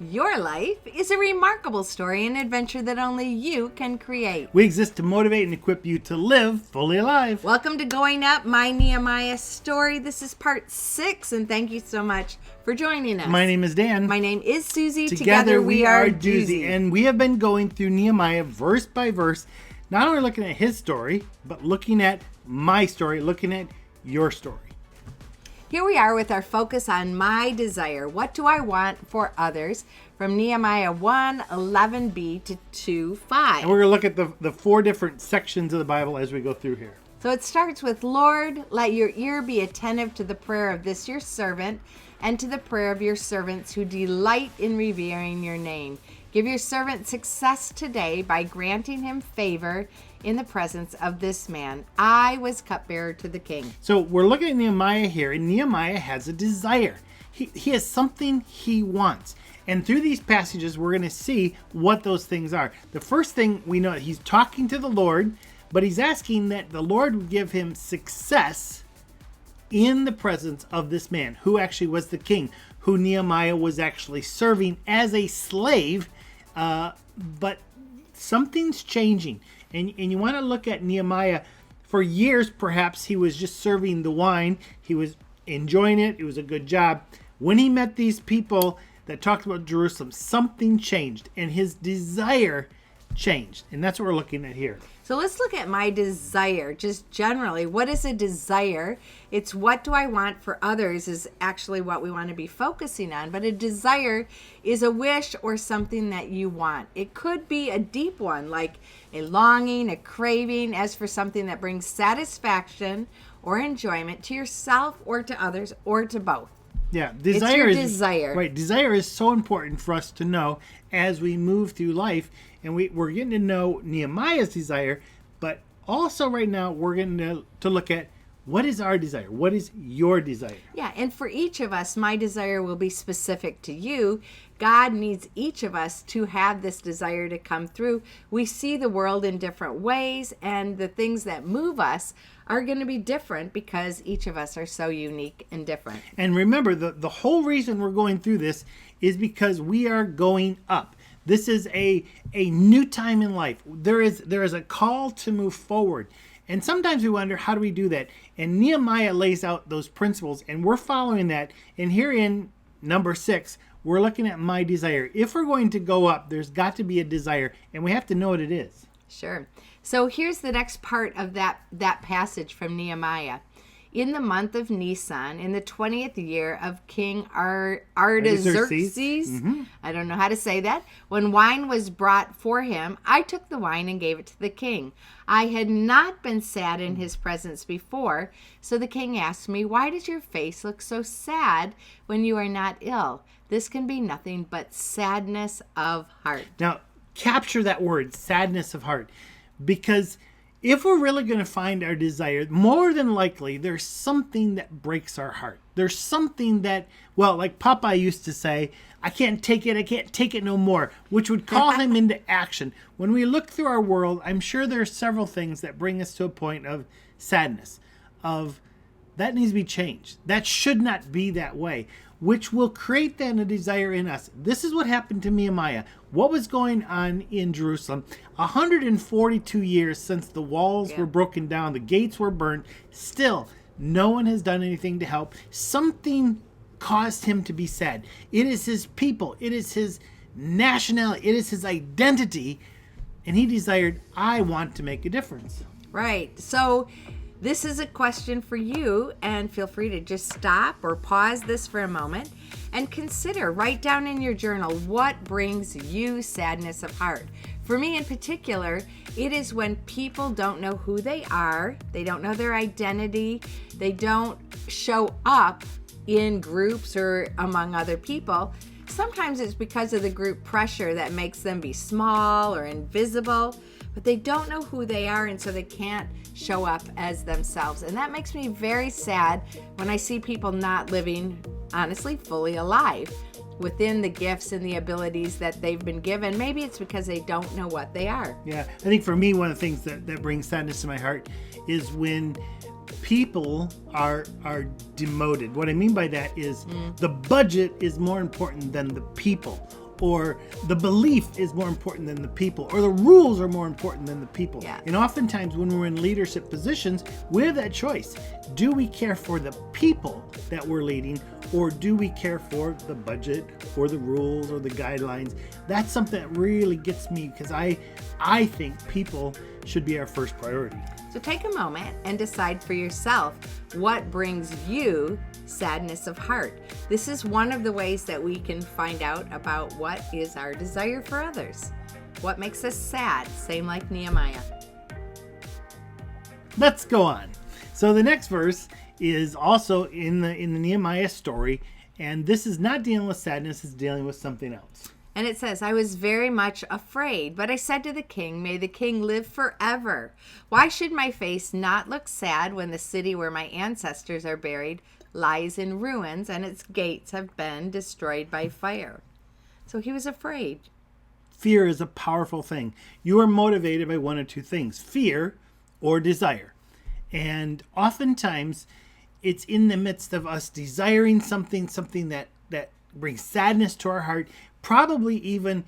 Your life is a remarkable story and adventure that only you can create. We exist to motivate and equip you to live fully alive. Welcome to Going Up, my Nehemiah story. This is part 6, and thank you so much for joining us. My name is Dan. My name is Suzie. Together we are Doozy. And we have been going through Nehemiah verse by verse, not only looking at his story, but looking at my story, looking at your story. Here we are with our focus on my desire. What do I want for others? From Nehemiah 1:11b to 2:5. And we're going to look at the 4 different sections of the Bible as we go through here. So it starts with, Lord, let your ear be attentive to the prayer of this your servant and to the prayer of your servants who delight in revering your name. Give your servant success today by granting him favor in the presence of this man. I was cupbearer to the king. So we're looking at Nehemiah here, and Nehemiah has a desire. He has something he wants. And through these passages, we're going to see what those things are. The first thing we know, he's talking to the Lord, but he's asking that the Lord would give him success in the presence of this man, who actually was the king, who Nehemiah was actually serving as a slave. But something's changing. And you want to look at Nehemiah. For years, perhaps, he was just serving the wine. He was enjoying it. It was a good job. When he met these people that talked about Jerusalem, something changed. And his desire changed. And that's what we're looking at here. So let's look at my desire, just generally. What is a desire? It's what do I want for others is actually what we want to be focusing on. But a desire is a wish or something that you want. It could be a deep one, like a longing, a craving, as for something that brings satisfaction or enjoyment to yourself or to others or to both. Yeah, desire is desire. Right, desire is so important for us to know as we move through life. And we're getting to know Nehemiah's desire, but also right now we're getting to look at what is our desire? What is your desire? Yeah, and for each of us, my desire will be specific to you. God needs each of us to have this desire to come through. We see the world in different ways, and the things that move us are going to be different because each of us are so unique and different. And remember, the whole reason we're going through this is because we are going up. This is a new time in life. There is a call to move forward. And sometimes we wonder, how do we do that? And Nehemiah lays out those principles, and we're following that. And here in number 6, we're looking at my desire. If we're going to go up, there's got to be a desire, and we have to know what it is. Sure. So here's the next part of that passage from Nehemiah. In the month of Nisan, in the 20th year of King Artaxerxes, I don't know how to say that, when wine was brought for him, I took the wine and gave it to the king. I had not been sad in his presence before, so the king asked me, why does your face look so sad when you are not ill? This can be nothing but sadness of heart. Now, capture that word, sadness of heart, because if we're really going to find our desire, more than likely, there's something that breaks our heart. There's something that, well, like Popeye used to say, I can't take it no more, which would call him into action. When we look through our world, I'm sure there are several things that bring us to a point of sadness, of that needs to be changed. That should not be that way, which will create then a desire in us. This is what happened to Nehemiah. What was going on in Jerusalem? 142 years since the walls were broken down, the gates were burned. Still, no one has done anything to help. Something caused him to be sad. It is his people. It is his nationality. It is his identity. And he desired, I want to make a difference. Right. So this is a question for you, and feel free to just stop or pause this for a moment and consider, write down in your journal, what brings you sadness of heart. For me in particular, it is when people don't know who they are, they don't know their identity, they don't show up in groups or among other people. Sometimes it's because of the group pressure that makes them be small or invisible, but they don't know who they are, and so they can't show up as themselves. And that makes me very sad when I see people not living, honestly, fully alive within the gifts and the abilities that they've been given. Maybe it's because they don't know what they are. Yeah, I think for me, one of the things that brings sadness to my heart is when people are demoted. What I mean by that is the budget is more important than the people. or the belief is more important than the people, or the rules are more important than the people. Yeah. And oftentimes when we're in leadership positions, we have that choice. Do we care for the people that we're leading, or do we care for the budget or the rules or the guidelines? That's something that really gets me, because I think people should be our first priority. So take a moment and decide for yourself what brings you sadness of heart. This is one of the ways that we can find out about what is our desire for others. What makes us sad? Same like Nehemiah. Let's go on. So the next verse is also in the Nehemiah story, and this is not dealing with sadness, it's dealing with something else. And it says, I was very much afraid, but I said to the king, may the king live forever. Why should my face not look sad when the city where my ancestors are buried lies in ruins and its gates have been destroyed by fire? So he was afraid. Fear is a powerful thing. You are motivated by one of two things, fear or desire. And oftentimes it's in the midst of us desiring something that brings sadness to our heart, probably even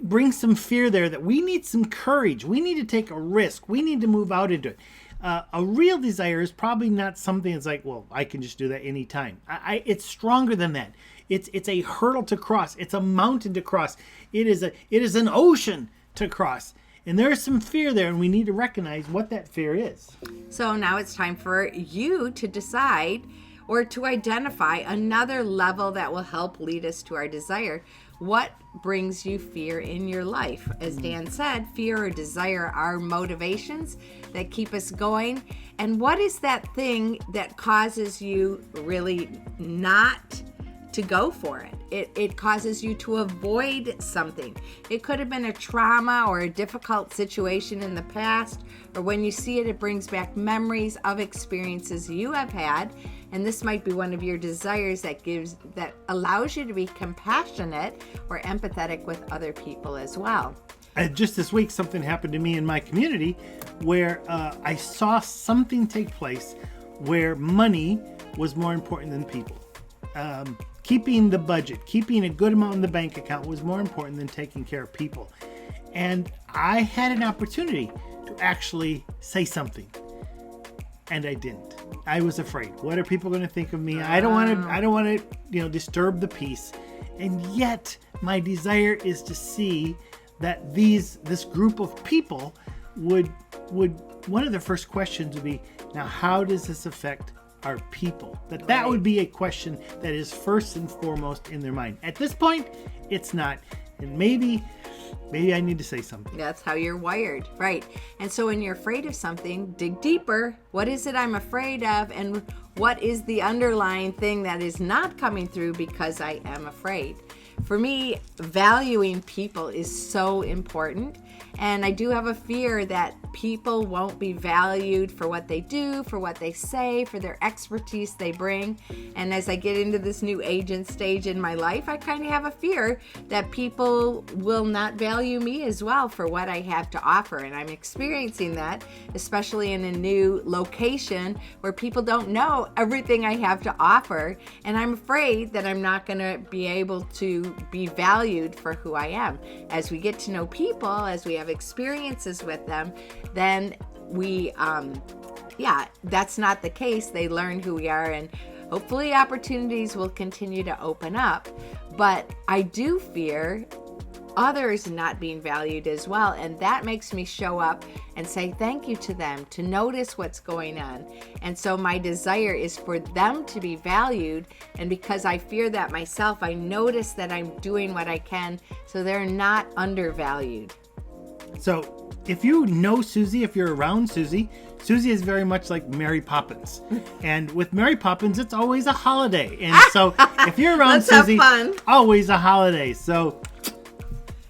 brings some fear there, that we need some courage. We need to take a risk. We need to move out into it. A real desire is probably not something that's like, well, I can just do that anytime. It's stronger than that. It's a hurdle to cross. It's a mountain to cross. It is an ocean to cross. And there is some fear there, and we need to recognize what that fear is. So now it's time for you to decide or to identify another level that will help lead us to our desire. What brings you fear in your life? As Dan said, fear or desire are motivations that keep us going. And what is that thing that causes you really not to go for it? It causes you to avoid something. It could have been a trauma or a difficult situation in the past, or when you see it, it brings back memories of experiences you have had. And this might be one of your desires that allows you to be compassionate or empathetic with other people as well. Just this week, something happened to me in my community where I saw something take place where money was more important than people. Keeping the budget, keeping a good amount in the bank account was more important than taking care of people. And I had an opportunity to actually say something, and I didn't. I was afraid. What are people going to think of me? I don't want to, disturb the peace. And yet, my desire is to see that this group of people would one of the first questions would be, now how does this affect our people? That would be a question that is first and foremost in their mind. At this point, it's not. And maybe I need to say something. That's how you're wired, right? And so when you're afraid of something, dig deeper. What is it I'm afraid of? And what is the underlying thing that is not coming through because I am afraid? For me, valuing people is so important. And I do have a fear that people won't be valued for what they do, for what they say, for their expertise they bring. And as I get into this new agent stage in my life, I kind of have a fear that people will not value me as well for what I have to offer. And I'm experiencing that, especially in a new location where people don't know everything I have to offer. And I'm afraid that I'm not going to be able to be valued for who I am. As we get to know people, as we have experiences with them, then we that's not the case. They learn who we are, and hopefully opportunities will continue to open up. But I do fear others not being valued as well, and that makes me show up and say thank you to them, to notice what's going on. And so my desire is for them to be valued, and because I fear that myself, I notice that I'm doing what I can so they're not undervalued. So if you know Suzie, if you're around Suzie is very much like Mary Poppins. And with Mary Poppins, it's always a holiday. And so if you're around Suzie, always a holiday. So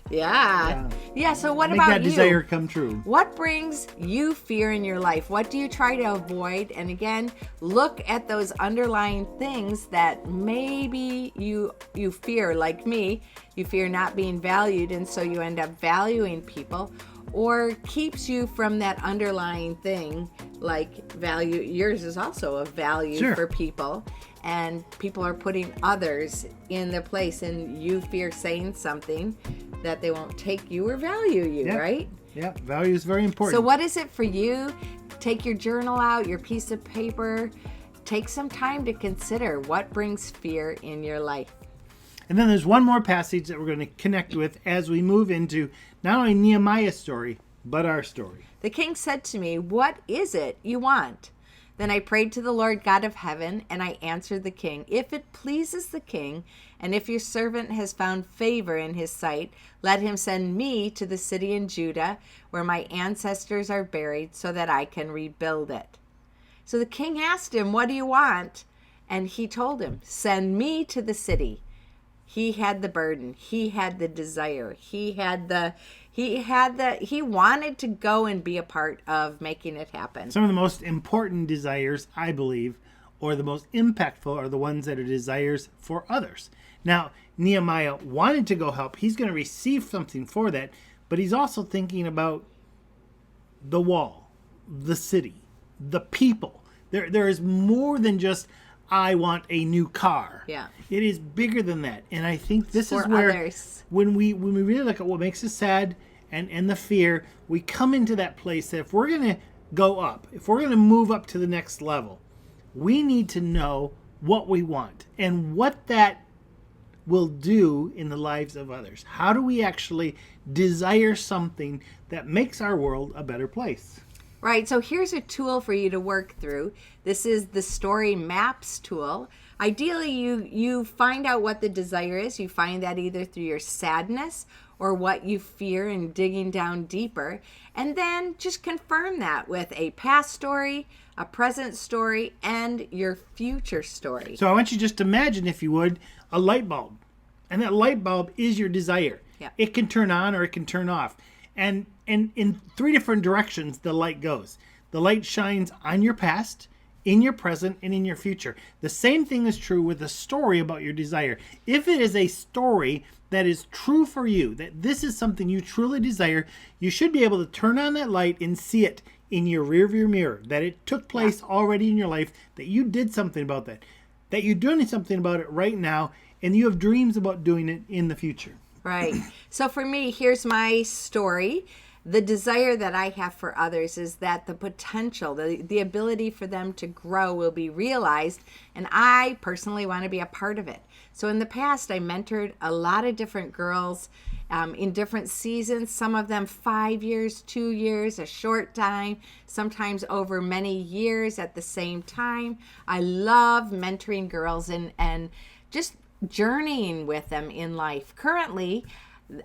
yeah. So what make about that you? Desire come true. What brings you fear in your life? What do you try to avoid? And again, look at those underlying things that maybe you fear, like me. You fear not being valued, and so you end up valuing people, or keeps you from that underlying thing, like value. Yours is also a value for people. and people are putting others in their place, and you fear saying something that they won't take you or value you, Yeah. right? Yeah, value is very important. So what is it for you? Take your journal out, your piece of paper. Take some time to consider what brings fear in your life. And then there's one more passage that we're going to connect with as we move into not only Nehemiah's story, but our story. The king said to me, "What is it you want?" Then I prayed to the Lord God of heaven, and I answered the king, "If it pleases the king, and if your servant has found favor in his sight, let him send me to the city in Judah where my ancestors are buried, so that I can rebuild it." So the king asked him, "What do you want?" And he told him, "Send me to the city." He had the burden. He had the desire. He wanted to go and be a part of making it happen. Some of the most important desires, I believe, or the most impactful, are the ones that are desires for others. Now, Nehemiah wanted to go help. He's going to receive something for that, but he's also thinking about the wall, the city, the people. There is more than just, I want a new car. Yeah. It is bigger than that. And I think this is For where others. when we really look at what makes us sad and the fear, we come into that place that if we're going to go up, if we're going to move up to the next level, we need to know what we want and what that will do in the lives of others. How do we actually desire something that makes our world a better place? Right, so here's a tool for you to work through. This is the Story Maps tool. Ideally, you find out what the desire is. You find that either through your sadness or what you fear and digging down deeper. And then just confirm that with a past story, a present story, and your future story. So I want you just to imagine, if you would, a light bulb. And that light bulb is your desire. Yeah. It can turn on or it can turn off. And in three different directions the light goes. The light shines on your past, in your present, and in your future. The same thing is true with a story about your desire. If it is a story that is true for you, that this is something you truly desire, you should be able to turn on that light and see it in your rearview mirror, that it took place already in your life, that you did something about that you're doing something about it right now, and you have dreams about doing it in the future. Right. So for me, here's my story. The desire that I have for others is that the potential, the ability for them to grow will be realized, and I personally want to be a part of it. So in the past, I mentored a lot of different girls in different seasons, some of them 5 years, 2 years, a short time, sometimes over many years at the same time. I love mentoring girls and just journeying with them in life. Currently,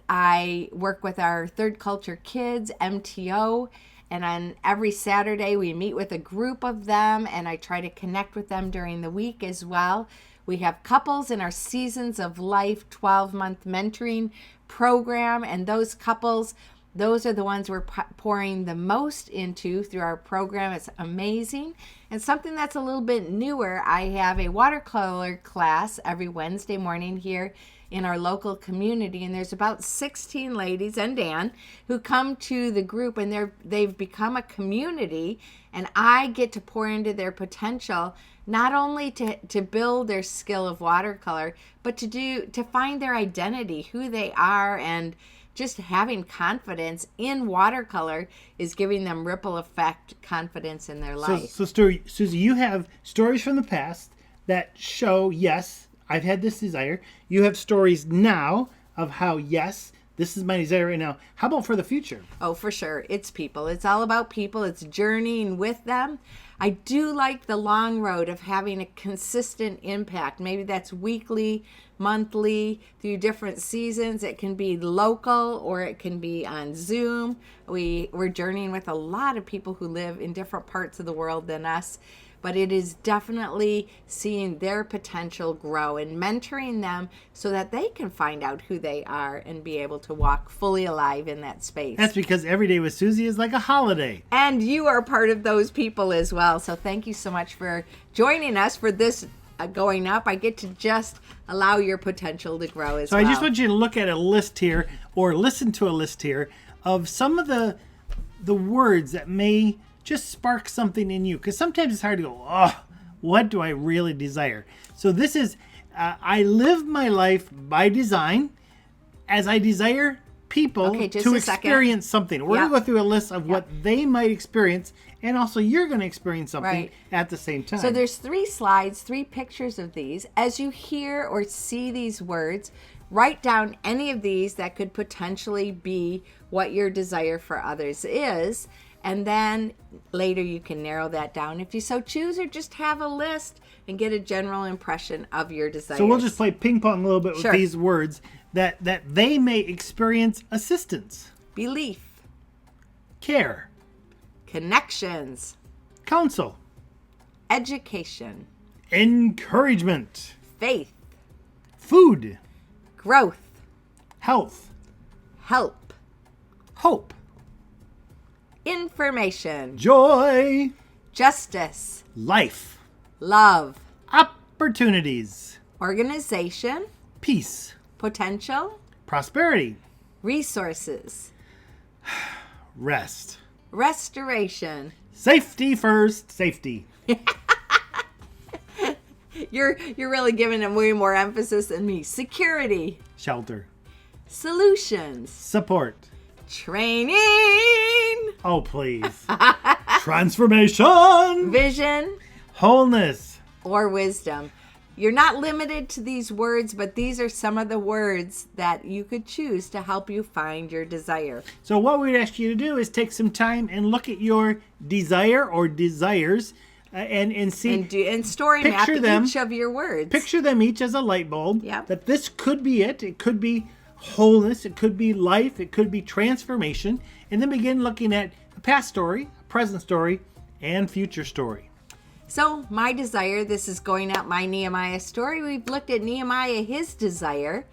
I work with our Third Culture Kids, MTO, and on every Saturday we meet with a group of them, and I try to connect with them during the week as well. We have couples in our Seasons of Life 12-month mentoring program, and those couples, those are the ones we're pouring the most into through our program. It's amazing. And something that's a little bit newer, I have a watercolor class every Wednesday morning here in our local community, and there's about 16 ladies and Dan who come to the group, and they've become a community, and I get to pour into their potential, not only to build their skill of watercolor, but to find their identity, who they are, and just having confidence in watercolor is giving them ripple effect confidence in their life. So Suzie, you have stories from the past that show, yes, I've had this desire. You have stories now of how, yes, this is my desire right now. How about for the future? Oh, for sure. It's people. It's all about people. It's journeying with them. I do like the long road of having a consistent impact. Maybe that's weekly, monthly, through different seasons. It can be local or it can be on Zoom. We're journeying with a lot of people who live in different parts of the world than us. But it is definitely seeing their potential grow and mentoring them so that they can find out who they are and be able to walk fully alive in that space. That's because every day with Suzie is like a holiday. And you are part of those people as well. So thank you so much for joining us for this going up. I get to just allow your potential to grow as well. So I just want you to look at a list here, or listen to a list here, of some of the words that may just spark something in you. Because sometimes it's hard to go, oh, What do I really desire? So this is, I live my life by design as I desire people to experience something. We're going to go through a list of what they might experience, and also you're going to experience something at the same time. So there's 3 slides, 3 pictures of these. As you hear or see these words, write down any of these that could potentially be what your desire for others is, and then later you can narrow that down if you so choose, or just have a list and get a general impression of your desires. So we'll just play ping pong a little bit with these words that they may experience: assistance, belief, care, connections, counsel, education, encouragement, faith, food, growth, health, help, hope, information, joy, justice, life, love, opportunities, organization, peace, potential, prosperity, resources, rest, restoration. Safety first, safety. You're really giving them way more emphasis than me. Security, Shelter, solutions, support, training, oh please, transformation, vision, wholeness, or wisdom. You're not limited to these words, but these are some of the words that you could choose to help you find your desire. So what we'd ask you to do is take some time and look at your desire or desires and see and story map them, each of your words. Picture them each as a light bulb. Yep. That this could be it. It could be wholeness. It could be life. It could be transformation. And then begin looking at a past story, a present story, and future story. So my desire, this is going out my Nehemiah story. We've looked at Nehemiah, his desire,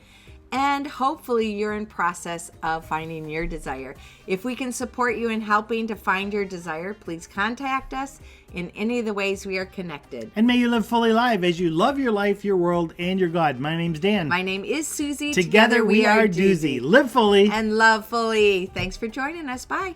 and hopefully you're in process of finding your desire. If we can support you in helping to find your desire, please contact us in any of the ways we are connected. And may you live fully alive as you love your life, your world, and your God. My name's Dan. My name is Suzie. Together we are Doozy. Live fully and love fully. Thanks for joining us. Bye.